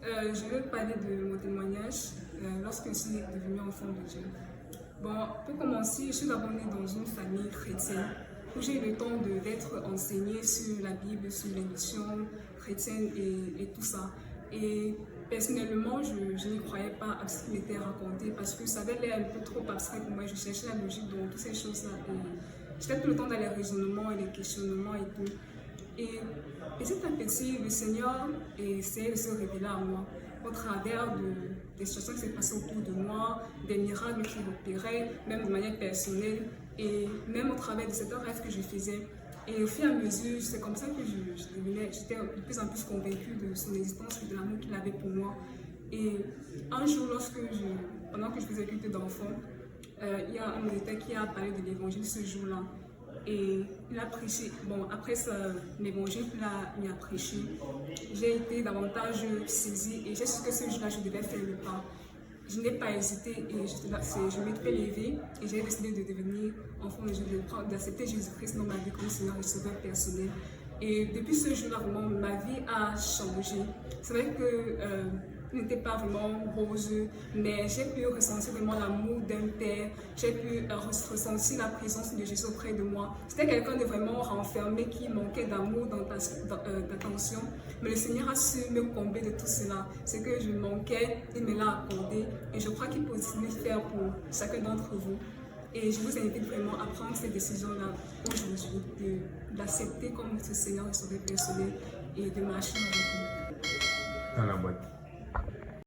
Je vais parler de mon témoignage lorsque je suis devenue enfant de Dieu. Bon, pour commencer, je suis d'abord née dans une famille chrétienne où j'ai eu le temps d'être enseignée sur la Bible, sur les missions chrétiennes et tout ça. Et personnellement, je n'y croyais pas à ce qui m'était raconté parce que ça avait l'air un peu trop abstrait pour moi. Je cherchais la logique dans toutes ces choses-là. J'étais tout le temps dans les raisonnements et les questionnements et tout. Et petit à petit, le Seigneur essayait de se révéler à moi au travers des situations qui s'est passées autour de moi, des miracles qu'il opérait, même de manière personnelle, et même au travers de certains rêves que je faisais. Et au fur et à mesure, c'est comme ça que j'étais de plus en plus convaincue de son existence et de l'amour qu'il avait pour moi. Et un jour, pendant que je faisais culte d'enfant, il y a un militaire qui a parlé de l'évangile ce jour-là. Et il a prêché. Bon, après l'évangile qu'il a prêché, j'ai été davantage saisie et j'ai su que ce jour-là, je devais faire le pas. Je n'ai pas hésité et je m'étais levée et j'ai décidé de devenir enfant de Dieu, d'accepter Jésus-Christ dans ma vie comme Seigneur et Sauveur personnel. Et depuis ce jour-là, vraiment, ma vie a changé. C'est vrai que n'était pas vraiment rose, mais j'ai pu ressentir vraiment l'amour d'un père, j'ai pu ressentir la présence de Jésus auprès de moi. C'était quelqu'un de vraiment renfermé qui manquait d'amour, d'attention, mais le Seigneur a su me combler de tout cela. Ce que je manquais, il me l'a accordé et je crois qu'il peut aussi le faire pour chacun d'entre vous. Et je vous invite vraiment à prendre cette décision-là aujourd'hui, d'accepter comme votre Seigneur et Sauveur personnel et de marcher avec vous. Dans la boîte.